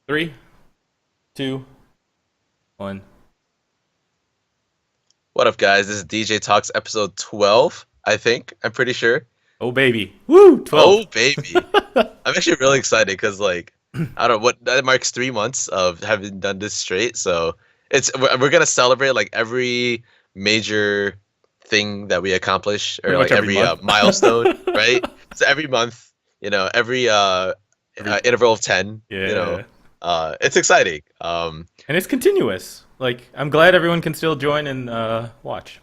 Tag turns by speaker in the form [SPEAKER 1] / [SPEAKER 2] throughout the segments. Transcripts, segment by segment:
[SPEAKER 1] Three, two, one.
[SPEAKER 2] What up, guys? This is DJ Talks episode 12, I think. I'm pretty sure.
[SPEAKER 1] Oh baby, woo! 12.
[SPEAKER 2] Oh, baby. I'm actually really excited because, like, I don't know what that marks 3 months of having done this straight. So we're gonna celebrate like every major thing that we accomplish or
[SPEAKER 1] Pretty much
[SPEAKER 2] like
[SPEAKER 1] every
[SPEAKER 2] every
[SPEAKER 1] month.
[SPEAKER 2] milestone, right? So every month, every
[SPEAKER 1] Every
[SPEAKER 2] interval of 10,
[SPEAKER 1] yeah,
[SPEAKER 2] it's exciting.
[SPEAKER 1] and it's continuous. Like I'm glad everyone can still join and watch.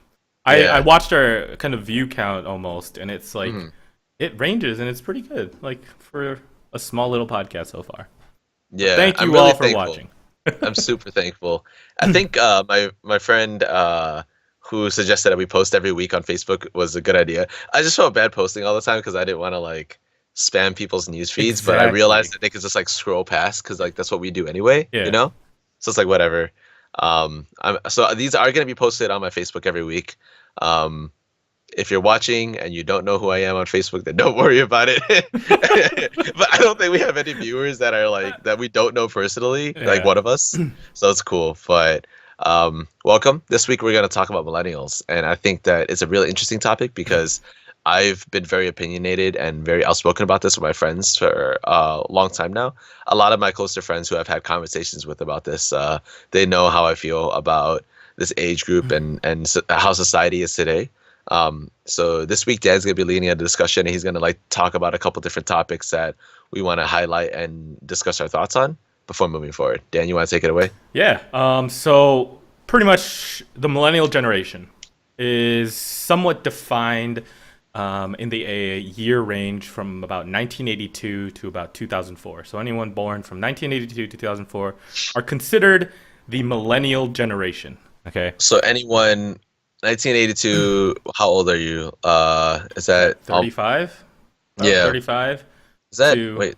[SPEAKER 1] I
[SPEAKER 2] Yeah.
[SPEAKER 1] watched our kind of view count almost, and it's like
[SPEAKER 2] Mhm.
[SPEAKER 1] it ranges, and it's pretty good. Like for a small little podcast so far. But
[SPEAKER 2] Yeah,
[SPEAKER 1] thank
[SPEAKER 2] I'm
[SPEAKER 1] you
[SPEAKER 2] really
[SPEAKER 1] all for
[SPEAKER 2] thankful.
[SPEAKER 1] watching.
[SPEAKER 2] I'm super thankful. I think my friend who suggested that we post every week on Facebook was a good idea. I just felt bad posting all the time because I didn't want to like spam people's news feeds, but I
[SPEAKER 1] Exactly.
[SPEAKER 2] realized that they could just like scroll past because like that's what we do anyway, you
[SPEAKER 1] Yeah.
[SPEAKER 2] know? So it's like whatever. So these are going to be posted on my Facebook every week. Um, if you're watching and you don't know who I am on Facebook, then don't worry about it. But I don't think we have any viewers that are like that we don't know personally, like
[SPEAKER 1] Yeah.
[SPEAKER 2] one of us. So it's cool. But welcome. This week we're going to talk about millennials, and I think that it's a really interesting topic because I've been very opinionated and very outspoken about this with my friends for a long time now. A lot of my closer friends who I've had conversations with about this, they know how I feel about this age group and how society is today. So this week Dan's gonna be leading a discussion and he's gonna like talk about a couple different topics that we want to highlight and discuss our thoughts on before moving forward. Dan, you want to take it away?
[SPEAKER 1] Yeah. So pretty much the millennial generation is somewhat defined in the year range from about 1982 to about 2004. So anyone born from 1982 to 2004 are considered the millennial generation. Okay.
[SPEAKER 2] So anyone 1982, how old are you? Is
[SPEAKER 1] Is that
[SPEAKER 2] that
[SPEAKER 1] 35? About
[SPEAKER 2] yeah,
[SPEAKER 1] 35
[SPEAKER 2] is that
[SPEAKER 1] to
[SPEAKER 2] wait,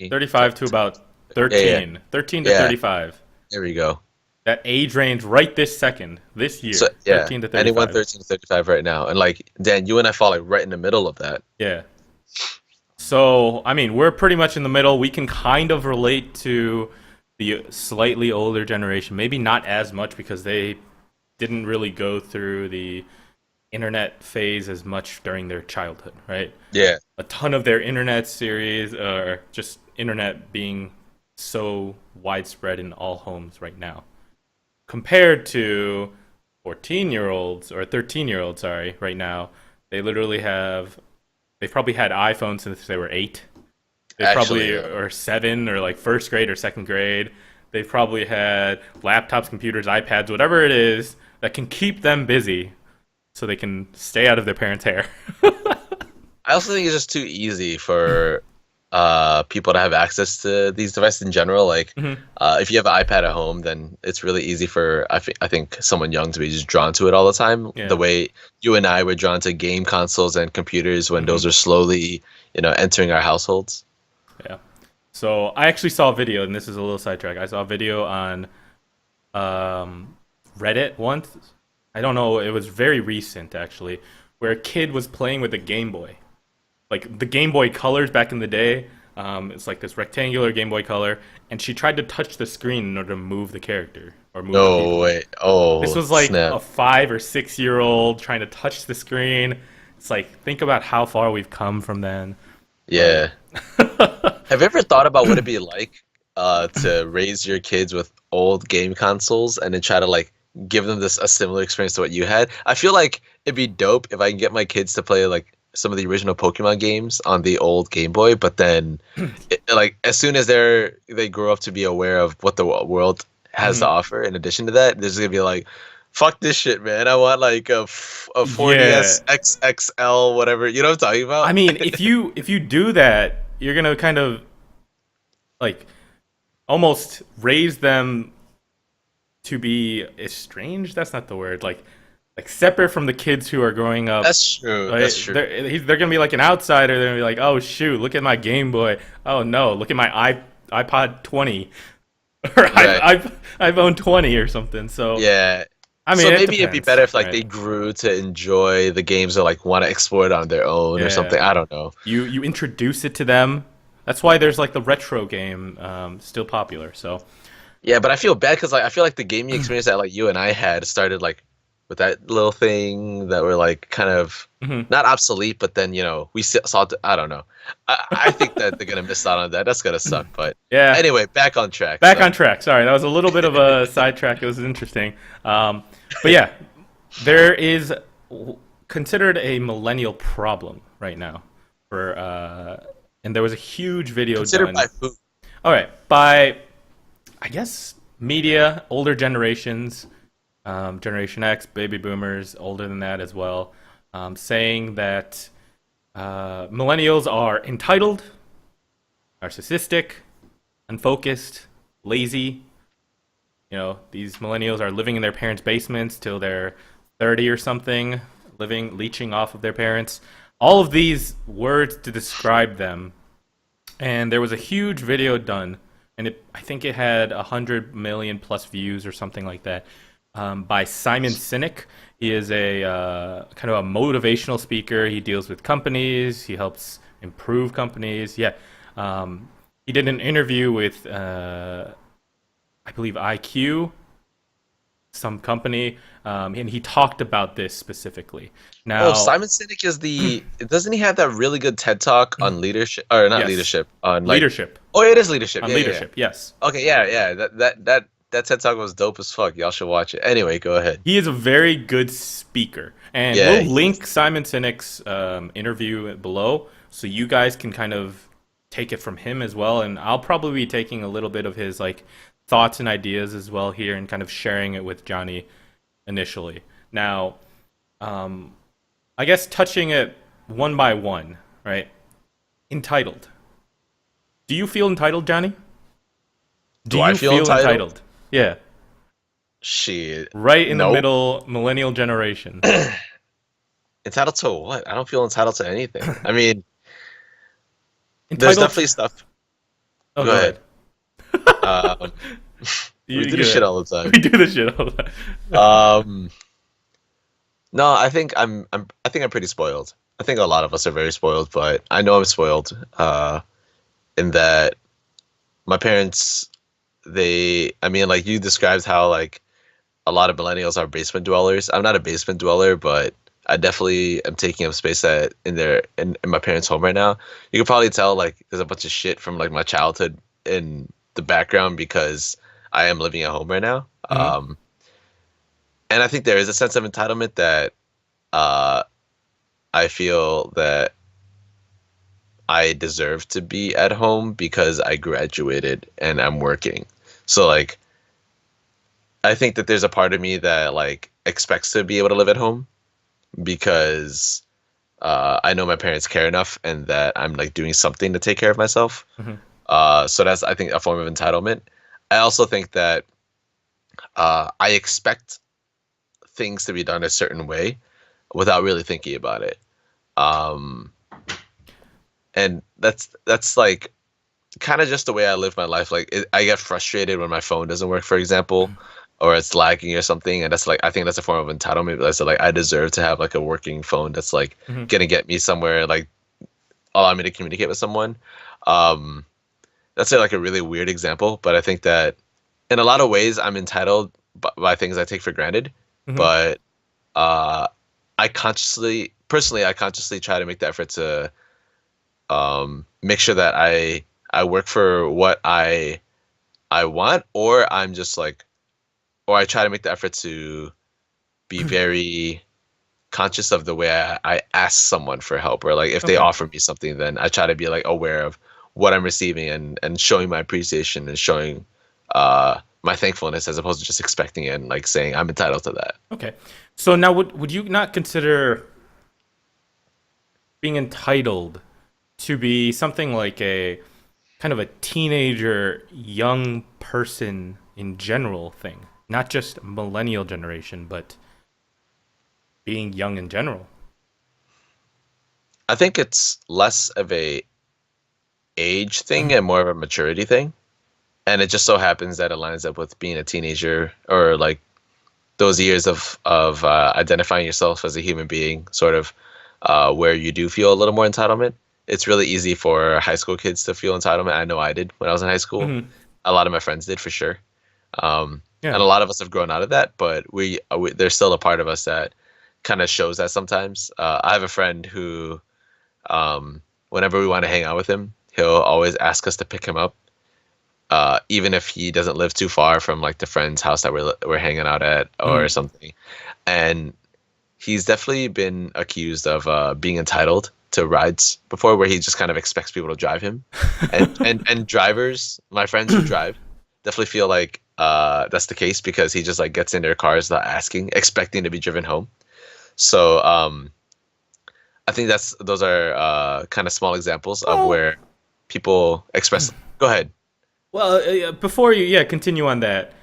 [SPEAKER 1] 35 to about
[SPEAKER 2] yeah, yeah,
[SPEAKER 1] 13. 13 to
[SPEAKER 2] yeah,
[SPEAKER 1] 35.
[SPEAKER 2] there we go.
[SPEAKER 1] That age range right this second, this
[SPEAKER 2] So
[SPEAKER 1] year,
[SPEAKER 2] yeah,
[SPEAKER 1] 13 to
[SPEAKER 2] anyone
[SPEAKER 1] 35.
[SPEAKER 2] 13 to 35 right now. And like Dan, you and I fall like right in the middle of that.
[SPEAKER 1] Yeah. So, I mean, we're pretty much in the middle. We can kind of relate to the slightly older generation. Maybe not as much because they didn't really go through the internet phase as much during their childhood, right?
[SPEAKER 2] Yeah.
[SPEAKER 1] A ton of their internet series or just internet being so widespread in all homes right now. Compared to 14-year-olds or 13-year-olds, sorry, right now, they literally have they've probably had iPhones since they were 8. They
[SPEAKER 2] Actually,
[SPEAKER 1] probably are 7 or like first grade or second grade. They've probably had laptops, computers, iPads, whatever it is that can keep them busy so they can stay out of their parents' hair.
[SPEAKER 2] I also think it's just too easy for people to have access to these devices in general. Like,
[SPEAKER 1] Mhm.
[SPEAKER 2] if you have an iPad at home, then it's really easy for I think someone young to be just drawn to it all the time. The
[SPEAKER 1] Yeah.
[SPEAKER 2] way you and I were drawn to game consoles and computers when those
[SPEAKER 1] Mhm.
[SPEAKER 2] are slowly, entering our households.
[SPEAKER 1] Yeah. So I actually saw a video, and this is a little sidetrack. I saw a video on um, Reddit once. I don't know. It was very recent, actually, where a kid was playing with a Game Boy, like the Game Boy Colors back in the day. It's like this rectangular Game Boy Color, and she tried to touch the screen in order to move the character or move the
[SPEAKER 2] No
[SPEAKER 1] people.
[SPEAKER 2] way.
[SPEAKER 1] This
[SPEAKER 2] Oh,
[SPEAKER 1] was like
[SPEAKER 2] snap.
[SPEAKER 1] a 5 or 6 year old trying to touch the screen. It's like think about how far we've come from then. But
[SPEAKER 2] Yeah. Have you ever thought about what it'd be like to raise your kids with old game consoles and then try to like give them this a similar experience to what you had? I feel like it'd be dope if I can get my kids to play like some of the original Pokemon games on the old Game Boy, but then like as soon as they grow up to be aware of what the world has to
[SPEAKER 1] Mhm.
[SPEAKER 2] offer in addition to that, they're just gonna be like, fuck this shit, man. I want like a 4DS
[SPEAKER 1] Yeah,
[SPEAKER 2] XXL, whatever. You know what I'm talking
[SPEAKER 1] I
[SPEAKER 2] about?
[SPEAKER 1] mean, if you do that, you're gonna kind of like almost raise them to be estranged. That's not the word. Like separate from the kids who are growing up.
[SPEAKER 2] That's true.
[SPEAKER 1] Right?
[SPEAKER 2] That's true.
[SPEAKER 1] They're gonna be like an outsider. They're gonna be like, oh shoot, look at my Game Boy. Oh no, look at my iPod 20 or
[SPEAKER 2] Right.
[SPEAKER 1] iPhone 20 or something. So
[SPEAKER 2] Yeah.
[SPEAKER 1] I mean,
[SPEAKER 2] So
[SPEAKER 1] it
[SPEAKER 2] maybe it'd be
[SPEAKER 1] depends,
[SPEAKER 2] better if like
[SPEAKER 1] right?
[SPEAKER 2] they grew to enjoy the games or like want to explore it on their own or
[SPEAKER 1] Yeah.
[SPEAKER 2] something. I don't know.
[SPEAKER 1] You introduce it to them That's why there's like the retro game still popular. So
[SPEAKER 2] Yeah, but I feel bad because like I feel like the gaming experience that like you and I had started like with that little thing that were like kind of
[SPEAKER 1] mhm.
[SPEAKER 2] not obsolete, but then we saw. I don't know. I think that they're gonna miss out on that. That's gonna suck. But
[SPEAKER 1] Yeah,
[SPEAKER 2] anyway, back on track.
[SPEAKER 1] back
[SPEAKER 2] So
[SPEAKER 1] on track. Sorry, that was a little bit of a sidetrack. It was interesting, but yeah, there is considered a millennial problem right now for and there was a huge video
[SPEAKER 2] considered
[SPEAKER 1] done.
[SPEAKER 2] by who?
[SPEAKER 1] All right, by I guess media, older generations, Generation X, baby boomers, older than that as well, saying that millennials are entitled, narcissistic, unfocused, lazy. You know, these millennials are living in their parents' basements till they're 30 or something, living, leeching off of their parents. All of these words to describe them. And there was a huge video done, and I think it had 100 million plus views or something like that, by Simon Sinek. He is a kind of a motivational speaker. He deals with companies. He helps improve companies. Yeah, he did an interview with I believe IQ, some company, and he talked about this specifically.
[SPEAKER 2] Oh,
[SPEAKER 1] Now,
[SPEAKER 2] Simon Sinek is the. Doesn't he have that really good TED talk on leadership or not
[SPEAKER 1] yes,
[SPEAKER 2] leadership on like?
[SPEAKER 1] leadership
[SPEAKER 2] Oh, it is leadership.
[SPEAKER 1] on
[SPEAKER 2] Yeah, yeah, yeah.
[SPEAKER 1] leadership. Yes,
[SPEAKER 2] Okay, yeah, yeah. That TED talk was dope as fuck. Y'all should watch it. Anyway, go ahead.
[SPEAKER 1] he is a very good speaker, and
[SPEAKER 2] Yeah,
[SPEAKER 1] we'll
[SPEAKER 2] he is.
[SPEAKER 1] link Simon Sinek's interview below, so you guys can kind of take it from him as well. And I'll probably be taking a little bit of his like thoughts and ideas as well here, and kind of sharing it with Johnny initially. Now, um, I guess touching it one by one, right? Entitled. Do you feel entitled, Johnny? Do
[SPEAKER 2] Do I
[SPEAKER 1] you
[SPEAKER 2] feel
[SPEAKER 1] feel
[SPEAKER 2] entitled?
[SPEAKER 1] entitled? Yeah,
[SPEAKER 2] Shit.
[SPEAKER 1] right in the
[SPEAKER 2] Nope.
[SPEAKER 1] middle, millennial generation.
[SPEAKER 2] Entitled to what? I don't feel entitled to anything. I mean, there's
[SPEAKER 1] Entitled.
[SPEAKER 2] definitely stuff.
[SPEAKER 1] Oh,
[SPEAKER 2] Go
[SPEAKER 1] go
[SPEAKER 2] ahead.
[SPEAKER 1] ahead.
[SPEAKER 2] Um, we
[SPEAKER 1] You
[SPEAKER 2] do this
[SPEAKER 1] get
[SPEAKER 2] shit
[SPEAKER 1] it.
[SPEAKER 2] all the
[SPEAKER 1] We
[SPEAKER 2] time.
[SPEAKER 1] do this shit all the time.
[SPEAKER 2] Um, no, I think I'm pretty spoiled. I think a lot of us are very spoiled, but I know I'm spoiled. In that my parents, I mean, like you described how like a lot of millennials are basement dwellers. I'm not a basement dweller, but I definitely am taking up space that in my parents' home right now. You can probably tell like there's a bunch of shit from like my childhood in the background because I am living at home right now.
[SPEAKER 1] Hmm.
[SPEAKER 2] And I think there is a sense of entitlement that uh, I feel that I deserve to be at home because I graduated and I'm working. So like I think that there's a part of me that like expects to be able to live at home because I know my parents care enough and that I'm like doing something to take care of myself.
[SPEAKER 1] Hmm.
[SPEAKER 2] So that's I think a form of entitlement. I also think that I expect things to be done a certain way without really thinking about it. Um, and that's like kind of just the way I live my life. Like I get frustrated when my phone doesn't work, for example, or it's lagging or something, and that's like I think that's a form of entitlement. That's like I deserve to have like a working phone that's like
[SPEAKER 1] Hmm.
[SPEAKER 2] gonna get me somewhere, like allow me to communicate with someone. Um, that's like a really weird example, but I think that in a lot of ways I'm entitled by things I take for granted,
[SPEAKER 1] Hmm.
[SPEAKER 2] but uh, personally, I consciously try to make the effort to make sure that I work for what I want, or I'm just like, or I try to make the effort to be very conscious of the way I ask someone for help, or like if they
[SPEAKER 1] Okay.
[SPEAKER 2] offer me something, then I try to be like aware of what I'm receiving and showing my appreciation and showing my thankfulness as opposed to just expecting it and like saying I'm entitled to that.
[SPEAKER 1] Okay. So now, would you not consider being entitled to be something like a kind of a teenager, young person in general thing, not just millennial generation, but being young in general?
[SPEAKER 2] I think it's less of a age thing and more of a maturity thing. And it just so happens that it lines up with being a teenager or like those years of identifying yourself as a human being, sort of where you do feel a little more entitlement. it's really easy for high school kids to feel entitlement. I know I did when I was in high school.
[SPEAKER 1] Hmm.
[SPEAKER 2] A lot of my friends did for sure. And
[SPEAKER 1] Yeah.
[SPEAKER 2] a lot of us have grown out of that, but there's still a part of us that kind of shows that sometimes. I have a friend who, whenever we want to hang out with him, he'll always ask us to pick him up, even if he doesn't live too far from like the friend's house that we're hanging out at or
[SPEAKER 1] Hmm.
[SPEAKER 2] something. And he's definitely been accused of being entitled to rides before, where he just kind of expects people to drive him. And drivers, my friends who drive, definitely feel like that's the case because he just like gets in their cars without asking, expecting to be driven home. So I think those are kind of small examples of
[SPEAKER 1] Well,
[SPEAKER 2] where people express. Go ahead.
[SPEAKER 1] well, before you, yeah, continue on that.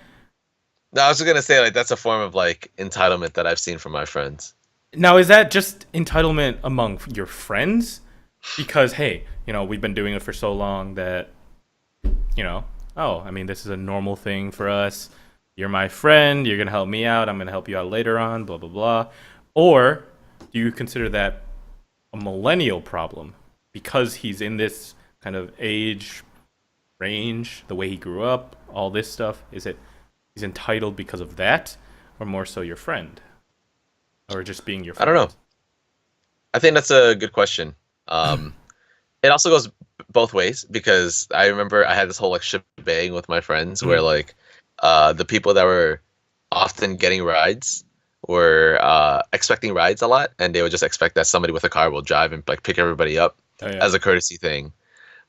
[SPEAKER 2] No, I was just gonna say like that's a form of like entitlement that I've seen from my friends.
[SPEAKER 1] Now, is that just entitlement among your friends? Because hey, we've been doing it for so long that you know, oh, I mean, this is a normal thing for us. You're my friend. You're gonna help me out. I'm gonna help you out later on. Blah blah blah. Or do you consider that a millennial problem because he's in this kind of age range, the way he grew up, all this stuff? Is it he's entitled because of that, or more so your friend, or just being your
[SPEAKER 2] I don't know.
[SPEAKER 1] friend?
[SPEAKER 2] I think that's a good question. Um, it also goes both ways because I remember I had this whole like shebang with my friends where
[SPEAKER 1] Mhm.
[SPEAKER 2] like the people that were often getting rides were expecting rides a lot, and they would just expect that somebody with a car will drive and like pick everybody up
[SPEAKER 1] Oh yeah.
[SPEAKER 2] as a courtesy thing.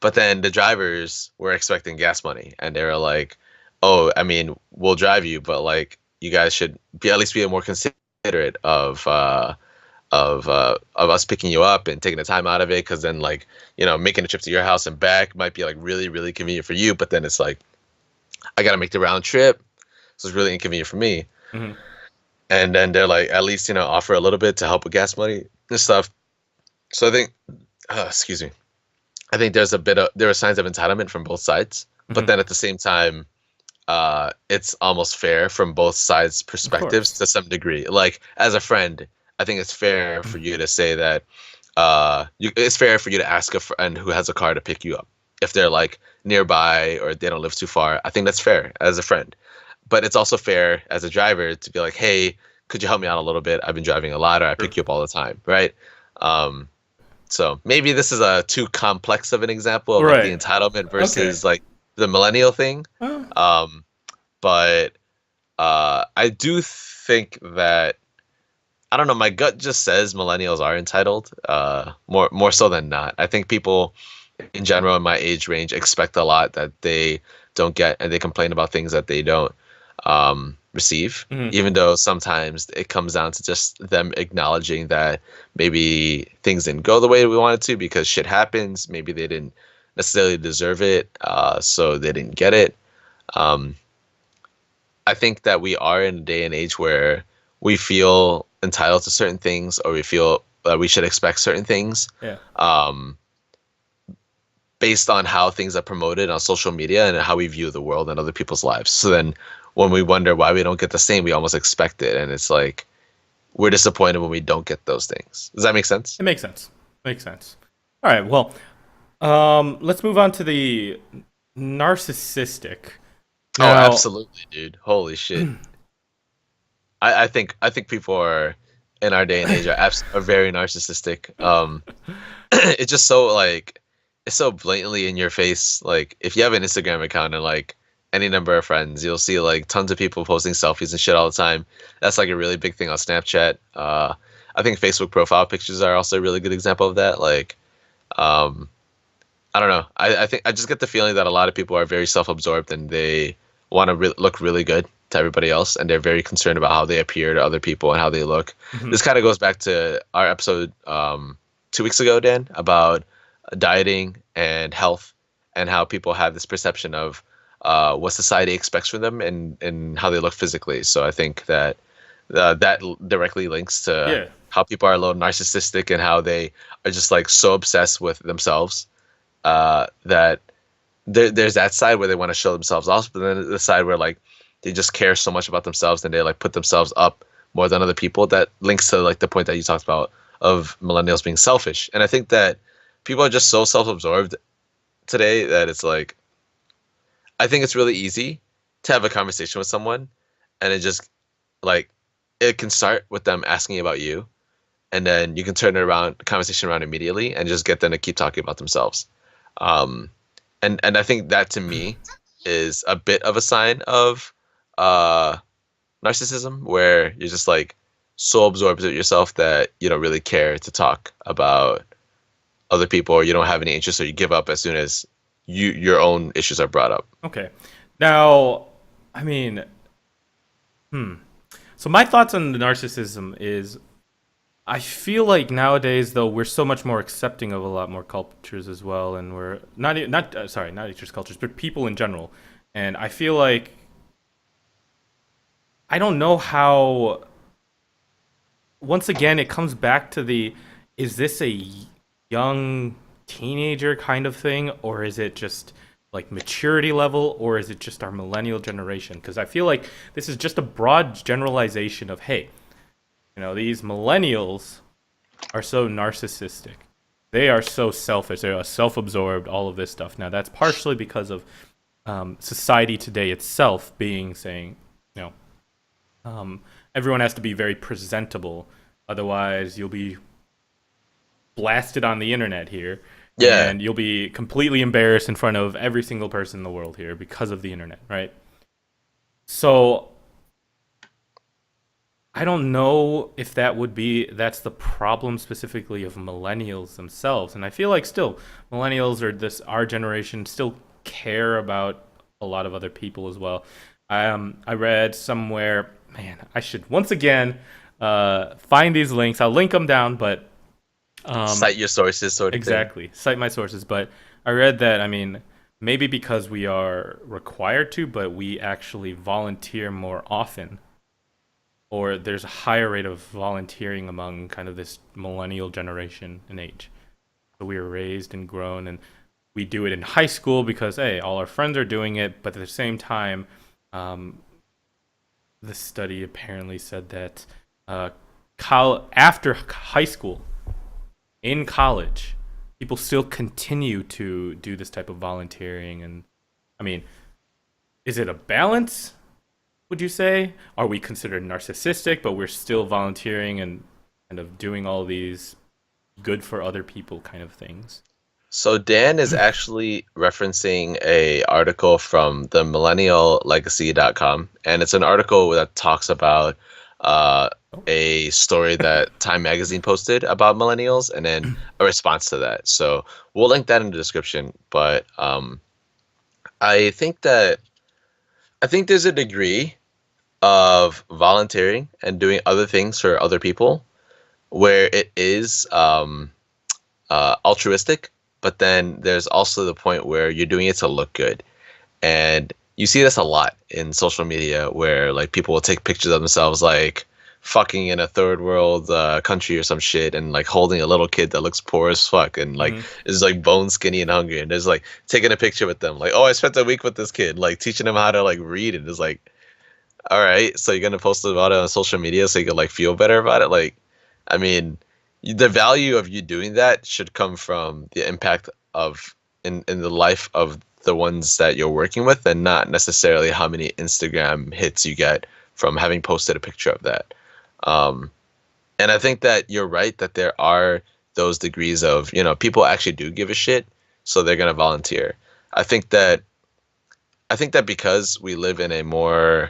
[SPEAKER 2] But then the drivers were expecting gas money, and they were like, "Oh, I mean, we'll drive you, but like you guys should be at least be more considerate of us picking you up and taking the time out of it, because then like making a trip to your house and back might be like really really convenient for you, but then it's like I gotta make the round trip, so it's really inconvenient for me."
[SPEAKER 1] Hmm.
[SPEAKER 2] And then they're like, at least offer a little bit to help with gas money and stuff. So I think, excuse me, I think there are signs of entitlement from both sides, but
[SPEAKER 1] Hmm.
[SPEAKER 2] then at the same time, it's almost fair from both sides'
[SPEAKER 1] Of
[SPEAKER 2] perspectives
[SPEAKER 1] course.
[SPEAKER 2] to some degree. Like as a friend, I think it's fair for you to say that it's fair for you to ask a friend who has a car to pick you up if they're like nearby or they don't live too far. I think that's fair as a friend, but it's also fair as a driver to be like, hey, could you help me out a little bit? I've been driving a lot, or I
[SPEAKER 1] True.
[SPEAKER 2] pick you up all the time, right? Um, so maybe this is a too complex of an example of like the
[SPEAKER 1] Right.
[SPEAKER 2] entitlement
[SPEAKER 1] Okay.
[SPEAKER 2] versus like the millennial thing.
[SPEAKER 1] Oh,
[SPEAKER 2] Um, but I do think that I don't know. My gut just says millennials are entitled, more so than not. I think people in general in my age range expect a lot that they don't get, and they complain about things that they don't receive.
[SPEAKER 1] mhm.
[SPEAKER 2] Even though sometimes it comes down to just them acknowledging that maybe things didn't go the way we wanted to because shit happens. Maybe they didn't necessarily deserve it, so they didn't get it. Um, I think that we are in a day and age where we feel entitled to certain things, or we feel that we should expect certain things,
[SPEAKER 1] Yeah.
[SPEAKER 2] um, based on how things are promoted on social media and how we view the world and other people's lives. So then when we wonder why we don't get the same, we almost expect it. And it's like we're disappointed when we don't get those things. Does that make sense?
[SPEAKER 1] It makes sense. Makes sense. All right. Well, let's move on to the narcissistic.
[SPEAKER 2] Oh,
[SPEAKER 1] Now,
[SPEAKER 2] absolutely, dude. Holy shit. I think people are in our day and age are very narcissistic. It's just so like it's so blatantly in your face. Like if you have an Instagram account and like any number of friends, you'll see like tons of people posting selfies and shit all the time. That's like a really big thing on Snapchat. I think Facebook profile pictures are also a really good example of that. Like, um, I don't know. I think I just get the feeling that a lot of people are very self-absorbed and they want to look really good to everybody else, and they're very concerned about how they appear to other people and how they look.
[SPEAKER 1] mhm,
[SPEAKER 2] This kind of goes back to our episode 2 weeks ago, Dan, about dieting and health, and how people have this perception of what society expects from them and how they look physically. So I think that directly links to
[SPEAKER 1] yeah,
[SPEAKER 2] how people are a little narcissistic and how they are just like so obsessed with themselves, that there's that side where they want to show themselves off, but then the side where like they just care so much about themselves and they like put themselves up more than other people. That links to like the point that you talked about of millennials being selfish. And I think that people are just so self-absorbed today that it's like I think it's really easy to have a conversation with someone and it just like it can start with them asking about you and then you can turn it around conversation around immediately and just get them to keep talking about themselves. Um and I think that to me is a bit of a sign of uh narcissism where you're just like so absorbed with yourself that you don't really care to talk about other people or you don't have any interest or you give up as soon as your own issues are brought up.
[SPEAKER 1] Okay. Now, I mean, hmm. So my thoughts on the narcissism is I feel like nowadays though we're so much more accepting of a lot more cultures as well, and we're not sorry, not just cultures, but people in general. And I feel like I don't know how. Once again, it comes back to the: is this a young teenager kind of thing, or is it just like maturity level, or is it just our millennial generation? Because I feel like this is just a broad generalization of hey, these millennials are so narcissistic. They are so selfish. They are self-absorbed. All of this stuff. Now that's partially because of society today itself being saying, you know, everyone has to be very presentable, otherwise you'll be blasted on the internet here,
[SPEAKER 2] Yeah.
[SPEAKER 1] and you'll be completely embarrassed in front of every single person in the world here because of the internet, right? So I don't know if that's the problem specifically of millennials themselves. And I feel like still millennials or this our generation still care about a lot of other people as well. I read somewhere, man, I should once again find these links. I'll link them down, but
[SPEAKER 2] Cite your sources sort of thing.
[SPEAKER 1] exactly, cite my sources. But I read that, I mean, maybe because we are required to, but we actually volunteer more often, or there's a higher rate of volunteering among kind of this millennial generation in age. So we were raised and grown, and we do it in high school because hey, all our friends are doing it. But at the same time, um, the study apparently said that after high school, in college, people still continue to do this type of volunteering. And I mean, is it a balance? Would you say? Are we considered narcissistic, but we're still volunteering and kind of doing all these good for other people kind of things?
[SPEAKER 2] So Dan is actually referencing a article from the millenniallegacy.com, and it's an article that talks about uh, a story that Time Magazine posted about millennials, and then a response to that. So we'll link that in the description. But I think that I think there's a degree of volunteering and doing other things for other people where it is altruistic, but then there's also the point where you're doing it to look good. And you see this a lot in social media where like people will take pictures of themselves like fucking in a third world country or some shit and like holding a little kid that looks poor as fuck and like
[SPEAKER 1] Mm-hmm.
[SPEAKER 2] is like bone skinny and hungry and there's like taking a picture with them like oh I spent a week with this kid like teaching him how to like read and it's like all right so you're gonna post about it on social media so you can like feel better about it like I mean the value of you doing that should come from the impact of in the life of the ones that you're working with and not necessarily how many Instagram hits you get from having posted a picture of that. Um, and I think that you're right that there are those degrees of, you know, people actually do give a shit, so they're gonna volunteer. I think that I think that because we live in a more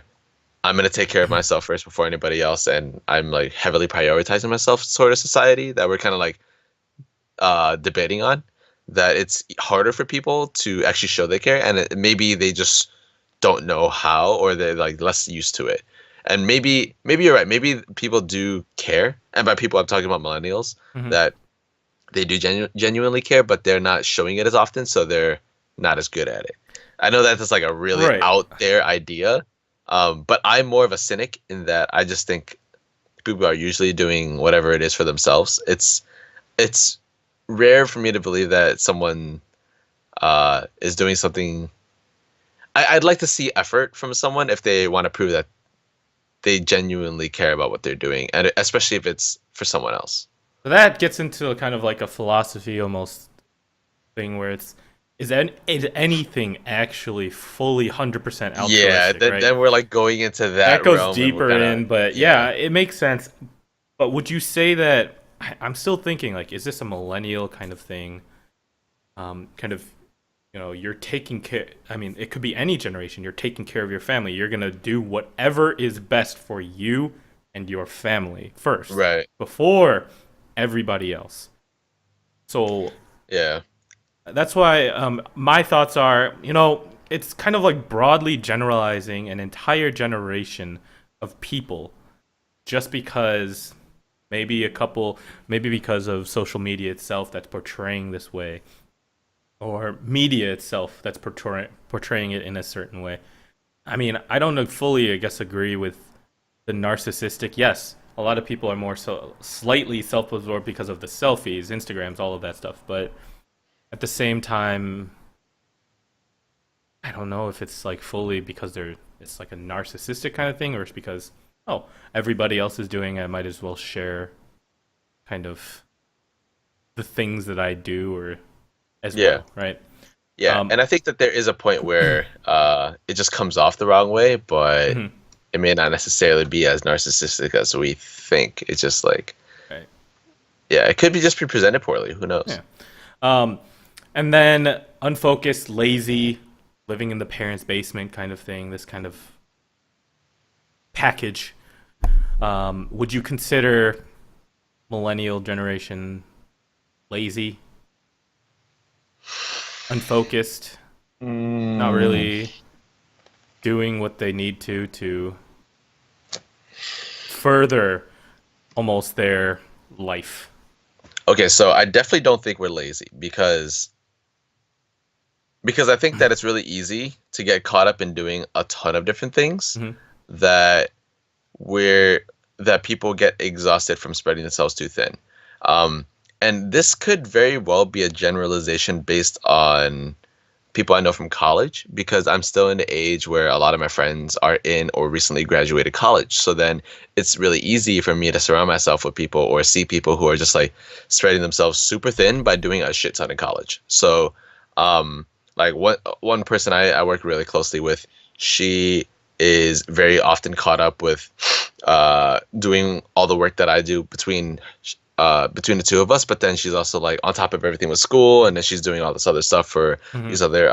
[SPEAKER 2] I'm gonna take care of myself first before anybody else, and I'm like heavily prioritizing myself sort of society that we're kind of like debating on that it's harder for people to actually show they care and maybe they just don't know how or they're like less used to it and maybe you're right maybe people do care and by people I'm talking about millennials
[SPEAKER 1] Mm-hmm.
[SPEAKER 2] that they do genuinely care but they're not showing it as often so they're not as good at it. I know that's just like a really
[SPEAKER 1] Right.
[SPEAKER 2] out there idea, but I'm more of a cynic in that I just think people are usually doing whatever it is for themselves. It's rare for me to believe that someone is doing something. I'd like to see effort from someone if they want to prove that they genuinely care about what they're doing, and especially if it's for someone else.
[SPEAKER 1] So that gets into kind of like a philosophy almost thing where is anything actually fully 100%
[SPEAKER 2] Yeah,
[SPEAKER 1] altruistic,
[SPEAKER 2] then
[SPEAKER 1] right?
[SPEAKER 2] then we're like going into that
[SPEAKER 1] That goes
[SPEAKER 2] realm, and we're
[SPEAKER 1] deeper
[SPEAKER 2] kind of
[SPEAKER 1] in, but
[SPEAKER 2] yeah.
[SPEAKER 1] yeah, it makes sense. But would you say that I'm still thinking like, is this a millennial kind of thing? Kind of, you're taking care. I mean, it could be any generation. You're taking care of your family. You're gonna do whatever is best for you and your family first,
[SPEAKER 2] Right.
[SPEAKER 1] before everybody else. So
[SPEAKER 2] Yeah.
[SPEAKER 1] that's why my thoughts are, it's kind of like broadly generalizing an entire generation of people just because maybe because of social media itself that's portraying this way, or media itself that's portraying it in a certain way. I mean, I don't fully, I guess, agree with the narcissistic. Yes, a lot of people are more so slightly self-absorbed because of the selfies, Instagrams, all of that stuff. But at the same time, I don't know if it's like fully because it's like a narcissistic kind of thing, or it's because, oh, everybody else is doing it, I might as well share kind of the things that I do or as
[SPEAKER 2] Yeah.
[SPEAKER 1] well, right?
[SPEAKER 2] Yeah.
[SPEAKER 1] Um,
[SPEAKER 2] And I think that there is a point where it just comes off the wrong way, but
[SPEAKER 1] mhm,
[SPEAKER 2] it may not necessarily be as narcissistic as we think. It's just like,
[SPEAKER 1] right.
[SPEAKER 2] yeah, it could be just be presented poorly. Who knows?
[SPEAKER 1] Yeah. Um, and then unfocused, lazy, living in the parents' basement kind of thing. This kind of package. Would you consider millennial generation lazy, unfocused, not
[SPEAKER 2] Mm.
[SPEAKER 1] really doing what they need to further almost their life?
[SPEAKER 2] Okay, so I definitely don't think we're lazy because I think that it's really easy to get caught up in doing a ton of different things
[SPEAKER 1] Hmm.
[SPEAKER 2] that where that people get exhausted from spreading themselves too thin. Um, and this could very well be a generalization based on people I know from college because I'm still in the age where a lot of my friends are in or recently graduated college. So then it's really easy for me to surround myself with people or see people who are just like spreading themselves super thin by doing a shit ton in college. So, um, like one person I work really closely with, she is very often caught up with doing all the work that I do between the two of us, but then she's also like on top of everything with school, and then she's doing all this other stuff for
[SPEAKER 1] Hmm.
[SPEAKER 2] these other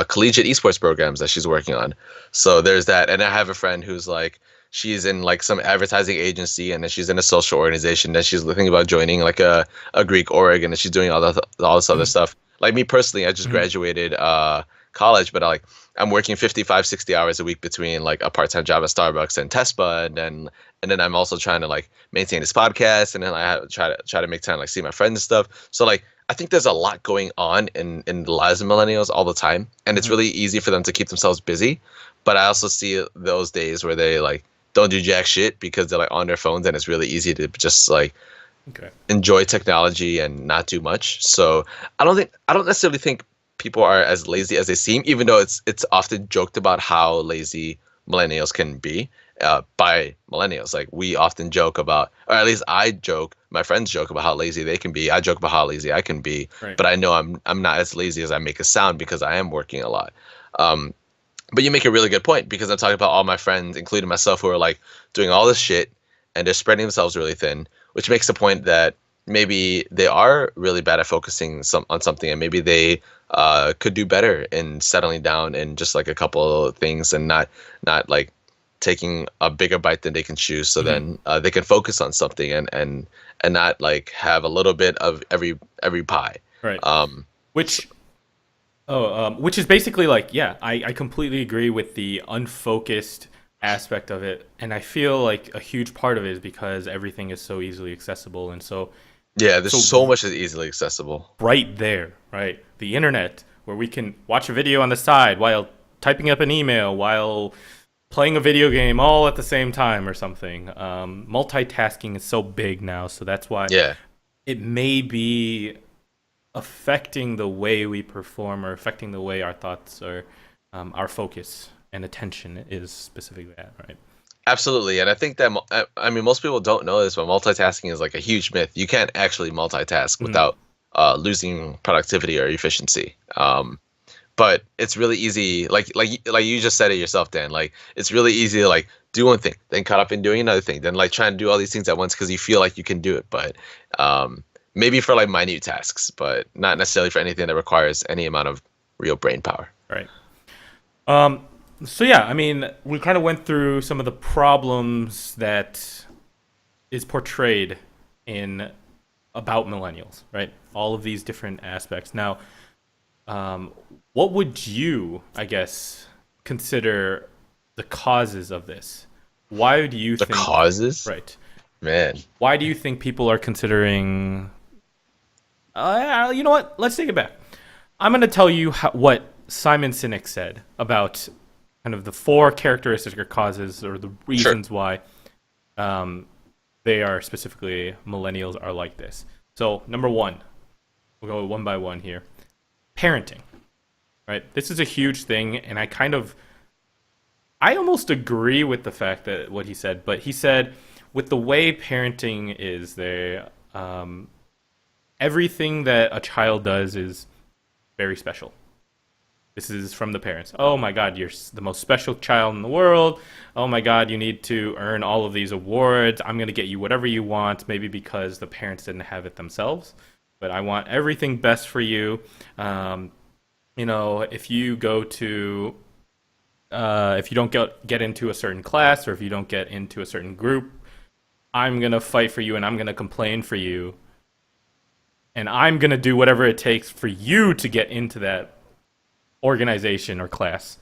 [SPEAKER 2] collegiate esports programs that she's working on. So there's that, and I have a friend who's like she's in like some advertising agency, and then she's in a social organization. Then she's thinking about joining like a Greek org, and then she's doing all this other stuff. Like me personally, I just
[SPEAKER 1] Hmm.
[SPEAKER 2] graduated college, but I'm working 55, 60 hours a week between like a part-time job at Starbucks and Tespa, and then I'm also trying to like maintain this podcast, and then I have, try to make time to, like see my friends and stuff. So like I think there's a lot going on in the lives of millennials all the time, and it's
[SPEAKER 1] Hmm.
[SPEAKER 2] really easy for them to keep themselves busy. But I also see those days where they like don't do jack shit because they're like on their phones, and it's really easy to just like
[SPEAKER 1] Okay.
[SPEAKER 2] enjoy technology and not do much. So I don't necessarily think people are as lazy as they seem, even though it's often joked about how lazy millennials can be by millennials. Like we often joke about, or at least I joke, my friends joke about how lazy they can be. I joke about how lazy I can be,
[SPEAKER 1] Right.
[SPEAKER 2] but I know I'm not as lazy as I make it sound because I am working a lot. Um, but you make a really good point because I'm talking about all my friends, including myself, who are like doing all this shit and they're spreading themselves really thin, which makes the point that maybe they are really bad at focusing on something, and maybe they could do better in settling down in just like a couple of things and not like taking a bigger bite than they can chew. So
[SPEAKER 1] Hmm.
[SPEAKER 2] then they can focus on something and not like have a little bit of every pie.
[SPEAKER 1] Right.
[SPEAKER 2] Um, so,
[SPEAKER 1] Which which is basically like, yeah, I completely agree with the unfocused aspect of it, and I feel like a huge part of it is because everything is so easily accessible and
[SPEAKER 2] yeah, there's
[SPEAKER 1] so
[SPEAKER 2] so much that's easily accessible.
[SPEAKER 1] right there, right? The internet, where we can watch a video on the side while typing up an email, while playing a video game, all at the same time or something. Multitasking is so big now, so that's why
[SPEAKER 2] Yeah.
[SPEAKER 1] it may be affecting the way we perform or affecting the way our thoughts or our focus and attention is specifically at, right?
[SPEAKER 2] Absolutely, and I think that I mean most people don't know this, but multitasking is like a huge myth. You can't actually multitask
[SPEAKER 1] Mhm.
[SPEAKER 2] without losing productivity or efficiency. But it's really easy, like you just said it yourself, Dan. Like it's really easy to like do one thing, then caught up in doing another thing, then like trying to do all these things at once because you feel like you can do it. But maybe for like minute tasks, but not necessarily for anything that requires any amount of real brain power.
[SPEAKER 1] Right. Um, so yeah, I mean, we kind of went through some of the problems that is portrayed in about millennials, right? All of these different aspects. Now, um, what would you, I guess, consider the causes of this? Why do you
[SPEAKER 2] The
[SPEAKER 1] think,
[SPEAKER 2] causes,
[SPEAKER 1] right?
[SPEAKER 2] man.
[SPEAKER 1] Why do you think people are considering? You know what? Let's take it back. I'm going to tell you what Simon Sinek said about kind of the four characteristics or causes or the
[SPEAKER 2] Sure.
[SPEAKER 1] reasons why um, they are specifically millennials are like this. So, number one, we'll go one by one here. Parenting, right? This is a huge thing, and I almost agree with the fact that what he said, but he said with the way parenting is, everything that a child does is very special. This is from the parents. Oh my God, you're the most special child in the world. Oh my God, you need to earn all of these awards. I'm going to get you whatever you want, maybe because the parents didn't have it themselves. But I want everything best for you. Um, if you go to, if you don't get into a certain class or if you don't get into a certain group, I'm going to fight for you and I'm going to complain for you. And I'm going to do whatever it takes for you to get into that organization or class.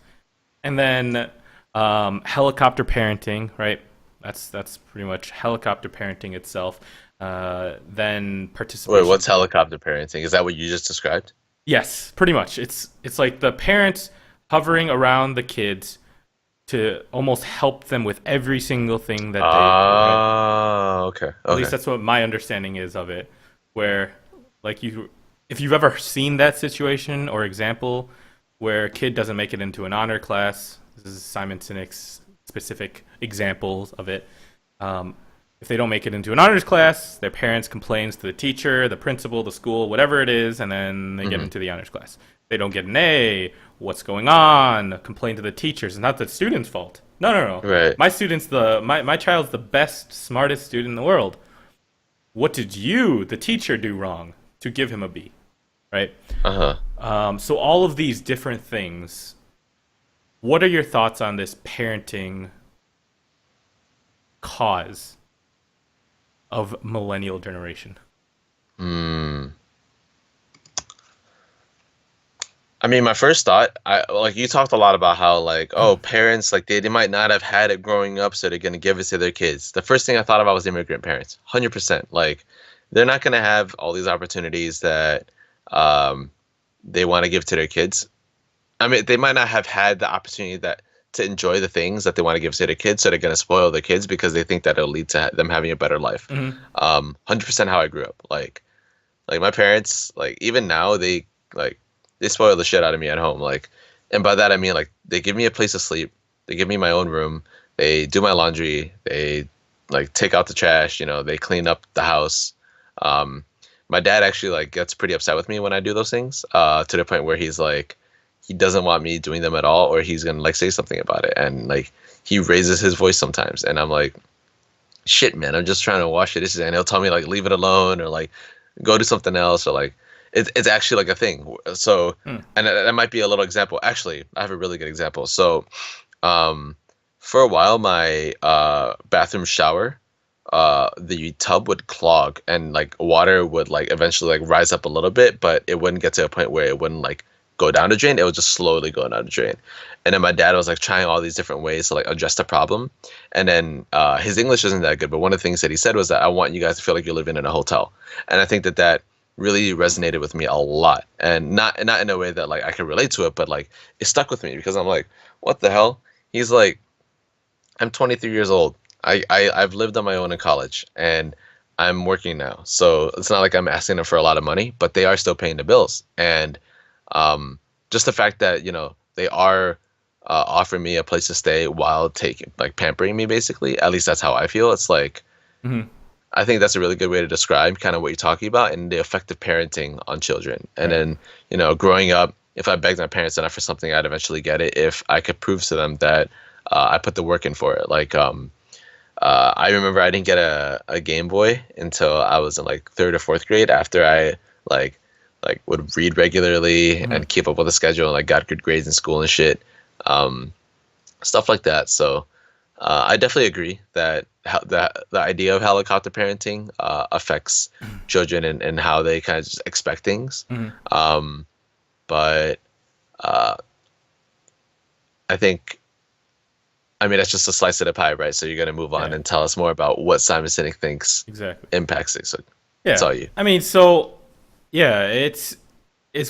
[SPEAKER 1] And then helicopter parenting, right? That's pretty much helicopter parenting itself. Then
[SPEAKER 2] Wait,
[SPEAKER 1] participation.
[SPEAKER 2] what's helicopter parenting? Is that what you just described?
[SPEAKER 1] Yes, pretty much. It's like the parents hovering around the kids to almost help them with every single thing that they do, right?
[SPEAKER 2] Ah, okay,
[SPEAKER 1] At least
[SPEAKER 2] okay.
[SPEAKER 1] that's what my understanding is of it. Where, like if you've ever seen that situation or example where a kid doesn't make it into an honor class, this is Simon Sinek's specific examples of it. Um, if they don't make it into an honors class, their parents complains to the teacher, the principal, the school, whatever it is, and then they get
[SPEAKER 2] Hmm.
[SPEAKER 1] into the honors class. They don't get an A. What's going on? Complain to the teachers. It's not the student's fault. No, no, no.
[SPEAKER 2] Right.
[SPEAKER 1] My child's the best, smartest student in the world. What did you, the teacher, do wrong to give him a B? Right.
[SPEAKER 2] Uh-huh.
[SPEAKER 1] So all of these different things. What are your thoughts on this parenting cause of millennial generation?
[SPEAKER 2] Hmm. I mean, my first thought, I like you talked a lot about how like, oh, parents like they might not have had it growing up, so they're gonna give it to their kids. The first thing I thought about was immigrant parents, 100%. Like, they're not gonna have all these opportunities that um they want to give to their kids. I mean, they might not have had the opportunity that to enjoy the things that they want to give to their kids, so they're gonna spoil their kids because they think that it'll lead to them having a better life.
[SPEAKER 1] Mm-hmm.
[SPEAKER 2] 100% how I grew up. Like my parents, like even now like they spoil the shit out of me at home. Like, and by that I mean like they give me a place to sleep, they give me my own room, they do my laundry, they like take out the trash, they clean up the house. Um, my dad actually like gets pretty upset with me when I do those things, to the point where he's like he doesn't want me doing them at all, or he's gonna like say something about it, and like he raises his voice sometimes, and I'm like, shit, man, I'm just trying to wash the dishes, and he'll tell me like leave it alone or like go do something else or like it's actually like a thing. So,
[SPEAKER 1] Hmm.
[SPEAKER 2] and that might be a little example. Actually, I have a really good example. So, um, for a while, my bathroom shower, the tub would clog and like water would like eventually like rise up a little bit, but it wouldn't get to a point where it wouldn't like go down the drain. It would just slowly go down the drain. And then my dad was like trying all these different ways to like address the problem. And then his English isn't that good, but one of the things that he said was that I want you guys to feel like you're living in a hotel. And I think that that really resonated with me a lot, and not in a way that like I could relate to it, but like it stuck with me because I'm like, what the hell? He's like, I'm 23 years old. I've lived on my own in college, and I'm working now. So it's not like I'm asking them for a lot of money, but they are still paying the bills. And um, just the fact that they are offering me a place to stay while taking like pampering me, basically. At least that's how I feel. It's like
[SPEAKER 1] Mm-hmm.
[SPEAKER 2] I think that's a really good way to describe kind of what you're talking about and the effective parenting on children. And
[SPEAKER 1] Right.
[SPEAKER 2] then, growing up, if I begged my parents enough for something, I'd eventually get it if I could prove to them that I put the work in for it. Like, I remember I didn't get a Game Boy until I was in like third or fourth grade after I like would read regularly
[SPEAKER 1] Mhm.
[SPEAKER 2] and keep up with the schedule and like got good grades in school and shit. Um, Stuff like that. So I definitely agree that the idea of helicopter parenting affects children and how they kind of just expect things.
[SPEAKER 1] Mhm.
[SPEAKER 2] Um, but uh, I think, I mean, that's just a slice of the pie, right? So you're gonna move on
[SPEAKER 1] Yeah.
[SPEAKER 2] and tell us more about what Simon Sinek thinks
[SPEAKER 1] Exactly.
[SPEAKER 2] impacts it. So it's
[SPEAKER 1] Yeah.
[SPEAKER 2] all you.
[SPEAKER 1] I mean, so yeah, it's